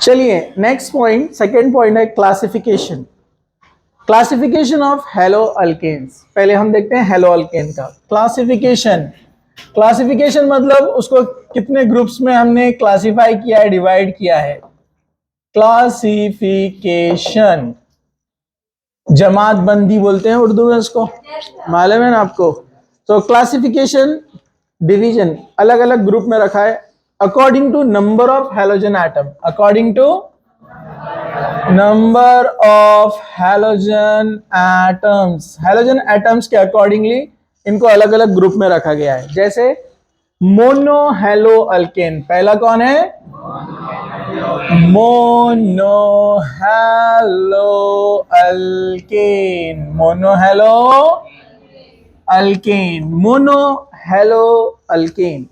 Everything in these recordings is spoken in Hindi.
चलिए नेक्स्ट पॉइंट, सेकेंड पॉइंट है classification. Classification of haloalkanes. पहले हम देखते हैं हेलो अल्केन का क्लासिफिकेशन। क्लासिफिकेशन मतलब उसको कितने ग्रुप्स में हमने क्लासिफाई किया है, डिवाइड किया है। क्लासिफिकेशन, जमात बंदी बोलते हैं उर्दू में इसको, मालूम है ना आपको। तो क्लासिफिकेशन, डिवीजन, अलग अलग ग्रुप में रखा है according to number of halogen atom, according to number of halogen atoms. Halogen atoms के अकॉर्डिंगली इनको अलग अलग ग्रुप में रखा गया है। जैसे मोनो हेलो अल्केन, पहला कौन है? Mono halo alkane, mono halo alkane, mono halo alkane,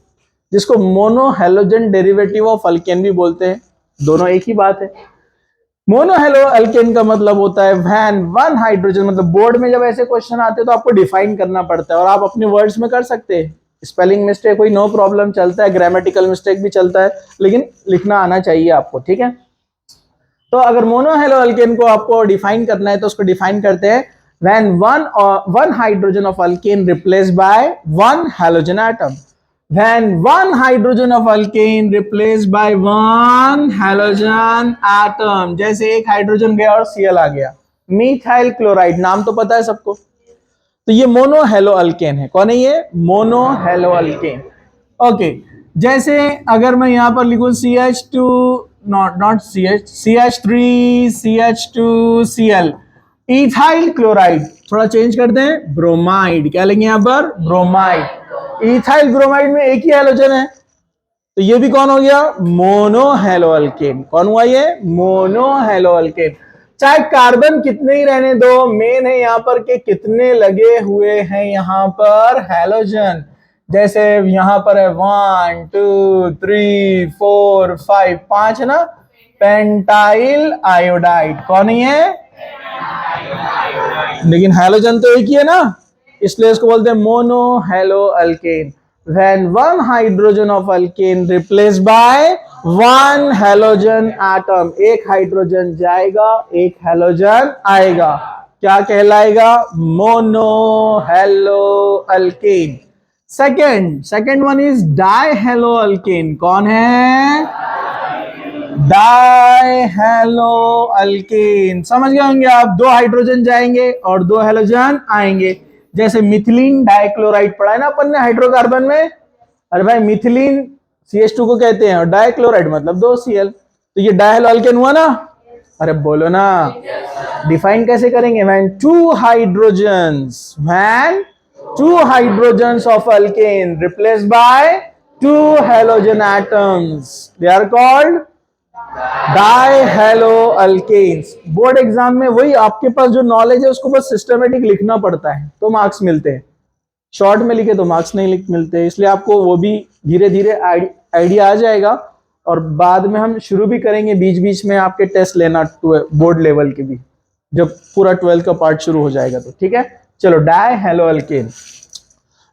जिसको mono halogen derivative of alkane भी बोलते हैं। दोनों एक ही बात है। मोनो हेलो अल्केन का मतलब होता है व्हेन वन हाइड्रोजन, मतलब बोर्ड में जब ऐसे क्वेश्चन आते हैं तो आपको डिफाइन करना पड़ता है और आप अपने वर्ड्स में कर सकते हैं। स्पेलिंग मिस्टेक कोई नो प्रॉब्लम, चलता है, ग्रामेटिकल मिस्टेक भी चलता है, लेकिन लिखना आना चाहिए आपको, ठीक है। तो अगर मोनो हेलो अल्केन को आपको डिफाइन करना है तो उसको डिफाइन करते हैं when one hydrogen of alkane replaced by one halogen atom. When one hydrogen of alkane replaced by one halogen atom, जैसे एक हाइड्रोजन गया और Cl आ गया, मिथाइल क्लोराइड, नाम तो पता है सबको। तो ये मोनो हेलो अल्केन है। कौन है ये? Mono halo alkane. ओके, जैसे अगर मैं यहां पर लिखूं CH2, not CH3 CH2Cl, ethyl chloride, थोड़ा चेंज करते हैं, ब्रोमाइड, क्या लेंगे यहां पर? ब्रोमाइड। इथाइल ब्रोमाइड में एक ही हैलोजन है, तो ये भी कौन हो गया? Mono halo alkane. कौन हुआ ये? Mono halo alkane. चाहे कार्बन कितने ही रहने दो, मेन है यहां पर के कितने लगे हुए हैं यहां पर हैलोजन। जैसे यहां पर है 1 2 3 4 5, 5 है ना, पेंटाइल आयोडाइड। कौन है? लेकिन हैलोजन तो एक ही है ना, इसलिए इसको बोलते हैं mono halo alkane. When one hydrogen of alkane replaced by one halogen atom, एक हाइड्रोजन जाएगा, एक हैलोजन आएगा, क्या कहलाएगा? Mono halo alkane. Second one is die hello alkane. कौन है? Die hello alkane. समझ गए होंगे आप, दो हाइड्रोजन जाएंगे और दो हैलोजन आएंगे। जैसे मिथिलीन डाइक्लोराइड पढ़ा है ना अपन ने हाइड्रोकार्बन में। अरे भाई, मिथिलीन CH2 को कहते हैं और डाइक्लोराइड मतलब 2Cl, तो ये डाई हेलो अल्केन हुआ ना। अरे बोलो ना, डिफाइन कैसे करेंगे? When two hydrogens of alkane replaced by two halogen atoms, they are called dihaloalkanes. Board exam में वही, आपके पास जो नॉलेज है उसको बस सिस्टमेटिक लिखना पड़ता है तो मार्क्स मिलते हैं, शॉर्ट में लिखे तो मार्क्स नहीं मिलते। इसलिए आपको वो भी धीरे धीरे आइडिया आ जाएगा और बाद में हम शुरू भी करेंगे बीच बीच में आपके टेस्ट लेना बोर्ड लेवल के भी, जब पूरा 12 का पार्ट शुरू हो जाएगा तो, ठीक है। चलो, die hello alkane.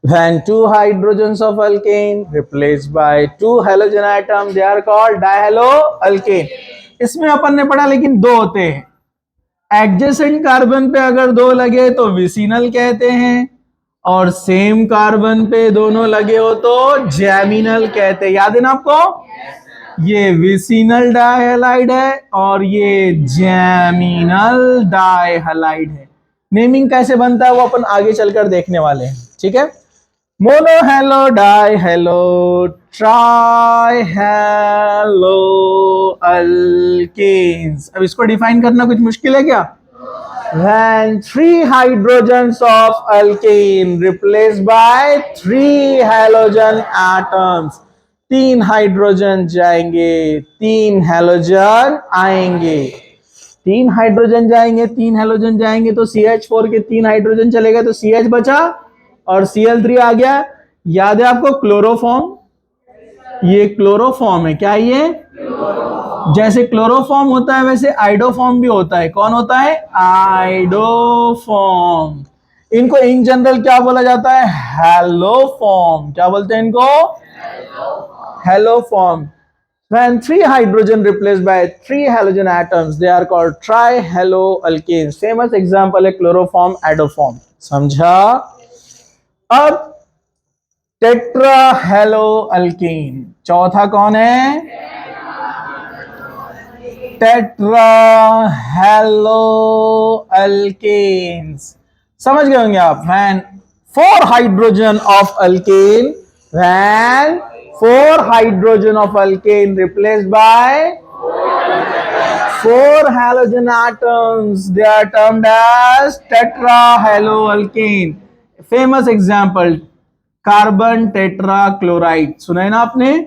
When two hydrogens of alkane replaced by two halogen atoms, they are called dihaloalkane. इसमें अपन ने पढ़ा लेकिन दो होते हैं। एडजेसेंट कार्बन पे अगर दो लगे तो विसिनल कहते हैं, और सेम कार्बन पे दोनों लगे हो तो जैमिनल कहते हैं। याद है ना आपको? ये विसिनल डाइहैलाइड है और ये जैमिनल डाइहैलाइड है। नेमिंग कैसे बनता है वो अपन आगे चलकर देखने वाले हैं, ठीक है। Mono hello, dihalo, trihaloalkanes. अब इसको डिफाइन करना कुछ मुश्किल है क्या? When three hydrogens of alkane replaced by three halogen atoms, तीन हाइड्रोजन जाएंगे, तीन हैलोजन आएंगे। तीन हाइड्रोजन जाएंगे, तीन हैलोजन जाएंगे तो CH4 के तीन हाइड्रोजन चलेगा तो CH बचा और Cl3 आ गया। याद है आपको क्लोरोफॉर्म? ये क्लोरोफॉर्म है। क्या ये? जैसे क्लोरोफॉर्म होता है वैसे आइडोफॉर्म भी होता है। कौन होता है? आइडोफॉर्म। इनको इन जनरल क्या बोला जाता है? हैलोफॉर्म। क्या बोलते हैं इनको? Haloform. When three hydrogen replaced by three halogen atoms, they are called trihaloalkanes. Famous example है chloroform, adoform. समझा? अब टेट्राहेलोअल्केन, चौथा कौन है? टेट्राहेलोअल्केन्स। समझ गए होंगे आप। When four hydrogen of alkane, when four hydrogen of alkane replaced by four halogen atoms, they are termed as tetrahaloalkane. Famous example, carbon tetrachloride, सुना है ना आपने?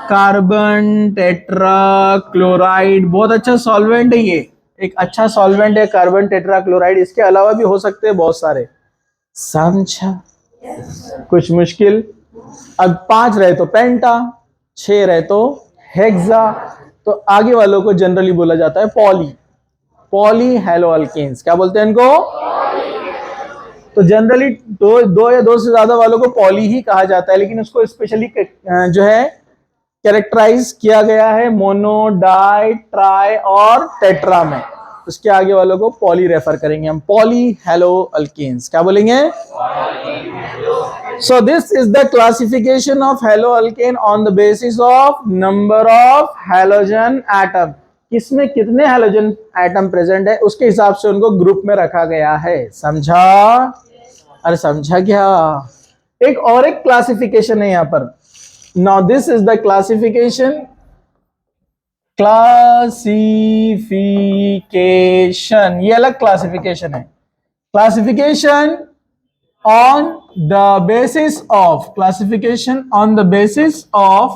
कार्बन टेट्राक्लोराइड बहुत अच्छा सॉल्वेंट है, ये एक अच्छा सॉल्वेंट है कार्बन टेट्राक्लोराइड। इसके अलावा भी हो सकते हैं बहुत सारे। समझा? कुछ मुश्किल? अब 5 रहे तो पेंटा, 6 रहे तो हेक्सा, तो आगे वालों को जनरली बोला जाता है पॉली हेलोअल्केन्स। क्या बोलते हैं इनको? तो जनरली दो या दो से ज्यादा वालों को पॉली ही कहा जाता है, लेकिन उसको स्पेशली जो है कैरेक्टराइज किया गया है मोनो, डाई, ट्राई और टेट्रा में। उसके आगे वालों को पॉली रेफर करेंगे हम, पॉली हेलोअल्केन्स। क्या बोलेंगे? So this is the classification of haloalkane on the basis of number of halogen atom. किसमें कितने हेलोजन एटम प्रेजेंट है उसके हिसाब से उनको ग्रुप में रखा गया है। समझा? अरे समझा क्या? एक और एक क्लासिफिकेशन है यहां पर। Now this is the classification ये अलग क्लासिफिकेशन है। Classification on the basis of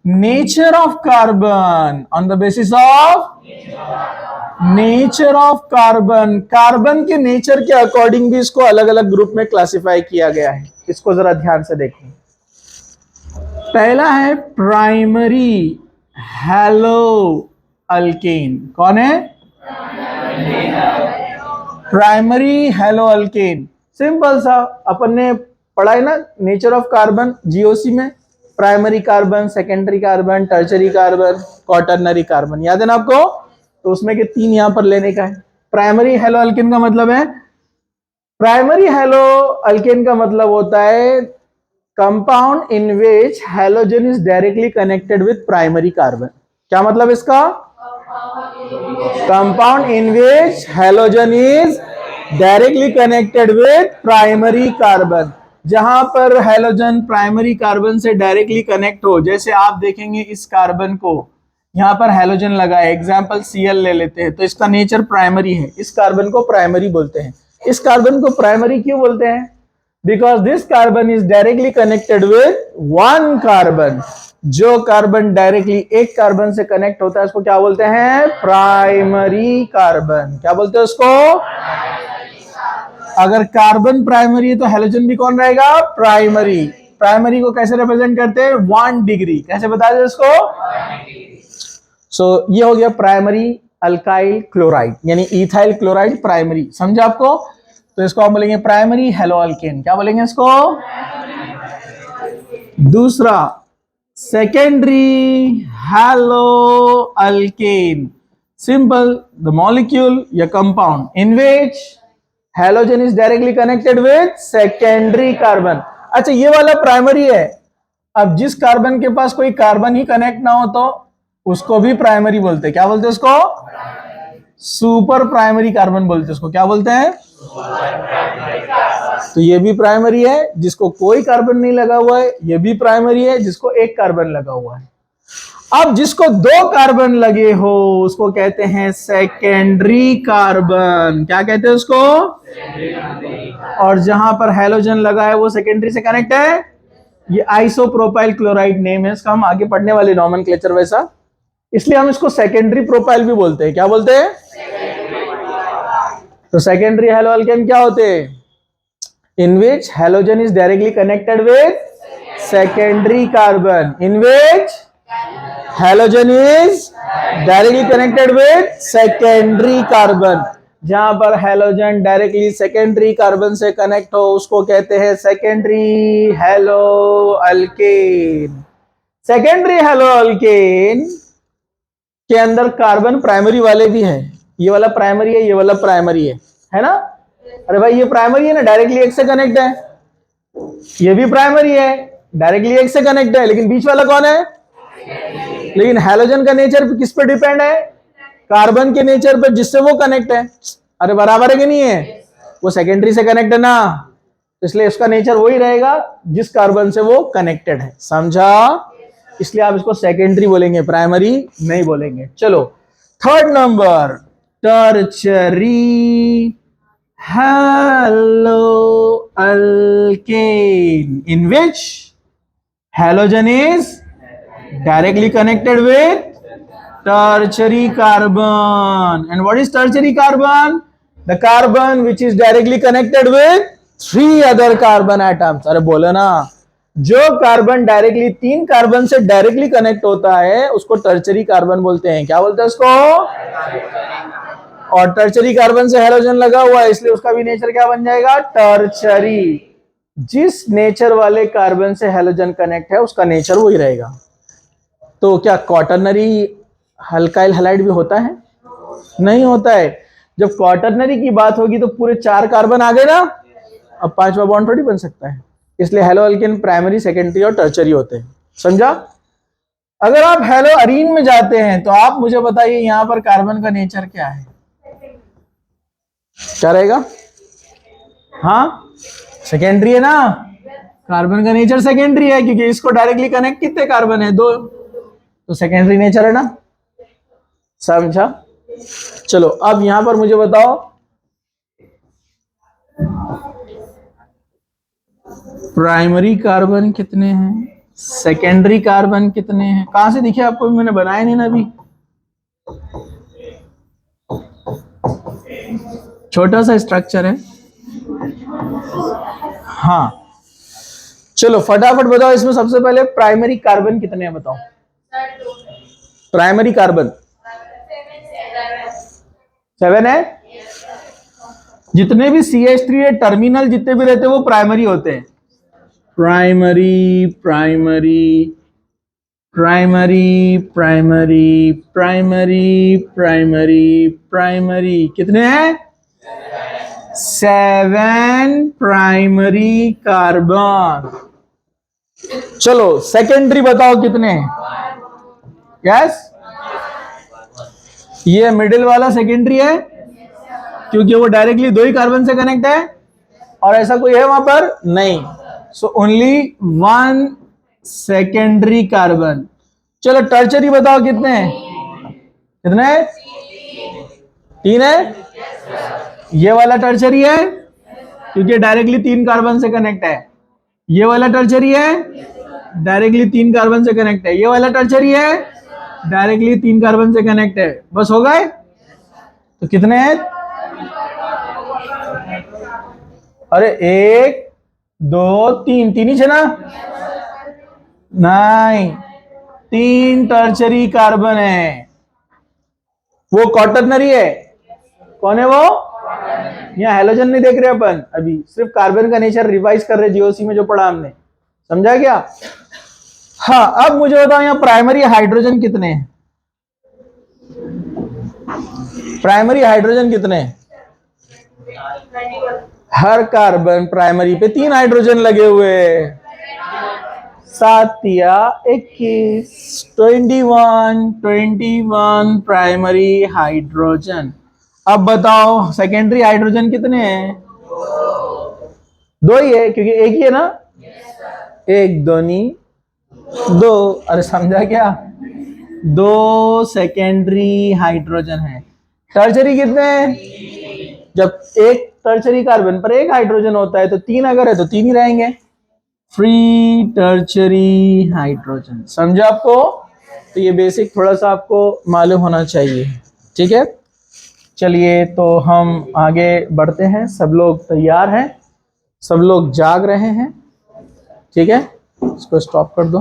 nature of carbon, on the basis of nature of carbon, carbon के नेचर के अकॉर्डिंग भी इसको अलग अलग ग्रुप में क्लासिफाई किया गया है। इसको जरा ध्यान से देखो। पहला है प्राइमरी हेलोअल्केन। कौन है? प्राइमरी हेलोअल्केन। सिंपल सा, अपन ने पढ़ा है ना नेचर ऑफ कार्बन जीओसी में, primary carbon, secondary carbon, tertiary carbon, quaternary carbon, याद है ना आपको? तो उसमें के 3 यहां पर लेने का है। प्राइमरी हेलोअल्केन का मतलब है, प्राइमरी हेलोअल्केन का मतलब होता है compound in which halogen is directly connected with primary carbon. क्या मतलब इसका? Compound in which halogen is directly connected with primary carbon. जहां पर हेलोजन प्राइमरी कार्बन से डायरेक्टली कनेक्ट हो, जैसे आप देखेंगे इस कार्बन को, यहां पर हेलोजन लगा है, एग्जांपल Cl ले लेते हैं, तो इसका नेचर प्राइमरी है, इस कार्बन को प्राइमरी बोलते हैं। इस कार्बन को प्राइमरी क्यों बोलते हैं? Because this carbon is directly connected with one carbon. जो कार्बन डायरेक्टली एक कार्बन से कनेक्ट होता है उसको क्या बोलते हैं? Primary carbon. क्या बोलते हैं उसको? अगर कार्बन प्राइमरी है तो हेलोजन भी कौन रहेगा? प्राइमरी। प्राइमरी को कैसे रिप्रेजेंट करते हैं? 1 डिग्री। कैसे बता दें इसको? सो ये हो गया प्राइमरी अल्काइल क्लोराइड, यानी इथाइल क्लोराइड प्राइमरी। समझे आपको? तो इसको हम बोलेंगे प्राइमरी हेलोअल्केन। क्या बोलेंगे इसको? दूसरा सेकेंडरी हेलोअल्केन। सिंपल, द मॉलिक्यूल या compound in which halogen is directly connected with secondary carbon. अच्छा, ये वाला प्राइमरी है। अब जिस कार्बन के पास कोई कार्बन ही कनेक्ट ना हो तो उसको भी प्राइमरी बोलते हैं। क्या बोलते हैं उसको? सुपर प्राइमरी कार्बन बोलते हैं उसको। क्या बोलते हैं? तो ये भी प्राइमरी है जिसको कोई कार्बन नहीं लगा हुआ है, ये भी प्राइमरी है जिसको एक कार्बन लगा हुआ है। अब जिसको 2 कार्बन लगे हो उसको कहते हैं सेकेंडरी कार्बन। क्या कहते हैं उसको? और जहां पर हेलोजन लगा है वो सेकेंडरी से कनेक्ट है, ये आइसोप्रोपाइल क्लोराइड नेम है इसका, हम आगे पढ़ने वाले नॉमेनक्लेचर वैसा, इसलिए हम इसको सेकेंडरी प्रोपाइल भी बोलते हैं। क्या बोलते हैं? तो सेकेंडरी हेलोअल्केन क्या होते हैं? In which halogen is directly connected with secondary carbon, in which halogen is directly connected with secondary carbon. जहां पर हेलोजन डायरेक्टली सेकेंडरी कार्बन से कनेक्ट हो उसको कहते हैं secondary haloalkane. Secondary halo alkane के अंदर कार्बन प्राइमरी वाले भी है। ये वाला प्राइमरी है, ये वाला प्राइमरी है ना? अरे भाई ये प्राइमरी है ना, डायरेक्टली एक से कनेक्ट है। ये भी प्राइमरी है, डायरेक्टली एक से कनेक्ट है, लेकिन बीच वाला कौन है? लेकिन हैलोजन का नेचर किस पे डिपेंड है? कार्बन के नेचर पर, जिससे वो कनेक्ट है। अरे बराबर है कि नहीं है? वो सेकेंडरी से कनेक्ट है ना, इसलिए उसका नेचर वही रहेगा जिस कार्बन से वो कनेक्टेड है। समझा? इसलिए आप इसको सेकेंडरी बोलेंगे, प्राइमरी नहीं बोलेंगे। चलो third number, tertiary hello alkane in which halogen is directly connected with tertiary carbon. And what is tertiary carbon? The carbon which is directly connected with 3 other carbon atoms. अरे बोले ना, जो कार्बन डायरेक्टली 3 कार्बन से डायरेक्टली कनेक्ट होता है उसको टर्चरी कार्बन बोलते हैं। क्या बोलते हैं उसको? और टर्चरी कार्बन से हेलोजन लगा हुआ है, इसलिए उसका भी नेचर क्या बन जाएगा? टर्चरी। जिस नेचर वाले कार्बन से हेलोजन कनेक्ट है उसका नेचर वही रहेगा। तो क्या क्वाटरनरी अल्काइल हैलाइड भी होता है? नहीं होता है। जब क्वाटरनरी की बात होगी तो पूरे 4 कार्बन आ गए ना, अब 5वां बॉन्ड थोड़ी बन सकता है। इसलिए हेलो अल्केन प्राइमरी, सेकेंडरी और टर्चरी होते हैं। समझा? अगर आप हेलो अरीन में जाते हैं तो आप मुझे बताइए यहां पर कार्बन का नेचर क्या है? क्या रहेगा? हाँ सेकेंडरी है ना, कार्बन का नेचर सेकेंडरी है क्योंकि इसको डायरेक्टली कनेक्ट कितने कार्बन है? 2, तो सेकेंडरी नेचर है ना। समझा? चलो अब यहां पर मुझे बताओ प्राइमरी कार्बन कितने हैं, सेकेंडरी कार्बन कितने हैं? कहां से दिखे आपको? मैंने बनाया नहीं ना अभी, छोटा सा स्ट्रक्चर है। हाँ चलो फटाफट बताओ, इसमें सबसे पहले प्राइमरी कार्बन कितने हैं बताओ? प्राइमरी कार्बन 7 है। जितने भी CH3 है टर्मिनल जितने भी रहते हैं वो प्राइमरी होते हैं। Primary primary primary primary primary primary primary कितने हैं? 7 प्राइमरी कार्बन। चलो सेकेंडरी बताओ कितने? यस, ये मिडिल वाला सेकेंडरी है क्योंकि वो डायरेक्टली 2 ही कार्बन से कनेक्ट है और ऐसा कोई है वहां पर? नहीं। So only 1 secondary carbon. चलो टर्चरी बताओ कितने हैं? कितने? 3 है। ये वाला टर्चरी है क्योंकि डायरेक्टली 3 कार्बन से कनेक्ट है। ये वाला टर्चरी है, डायरेक्टली 3 कार्बन से कनेक्ट है। ये वाला टर्चरी है, डायरेक्टली 3 कार्बन से कनेक्ट है। बस हो गए? तो कितने हैं? अरे 1 2 3, 3 ही है ना? नहीं, 3 टर्चरी कार्बन है। वो क्वाटरनरी है। कौन है वो? यहाँ हेलोजन नहीं देख रहे अपन अभी, सिर्फ कार्बन का नेचर रिवाइज कर रहे जीओसी में जो पढ़ा हमने। समझा क्या? हाँ अब मुझे बताओ यहाँ प्राइमरी हाइड्रोजन कितने हैं? प्राइमरी हाइड्रोजन कितने हैं? हर कार्बन प्राइमरी पे 3 हाइड्रोजन लगे हुए हैं। 7 या 21, 21 प्राइमरी हाइड्रोजन। अब बताओ सेकेंडरी हाइड्रोजन कितने हैं? 2 ही है क्योंकि एक ही है ना। 1 2 2। अरे समझा क्या? 2 सेकेंडरी हाइड्रोजन है। टर्चरी कितने हैं? जब एक टर्चरी कार्बन पर 1 हाइड्रोजन होता है तो 3 अगर है तो 3 ही रहेंगे। Free tertiary hydrogen. समझा आपको? तो ये बेसिक थोड़ा सा आपको मालूम होना चाहिए। ठीक है, चलिए तो हम आगे बढ़ते हैं। सब लोग तैयार हैं? सब लोग जाग रहे हैं? ठीक है, इसको स्टॉप कर दो।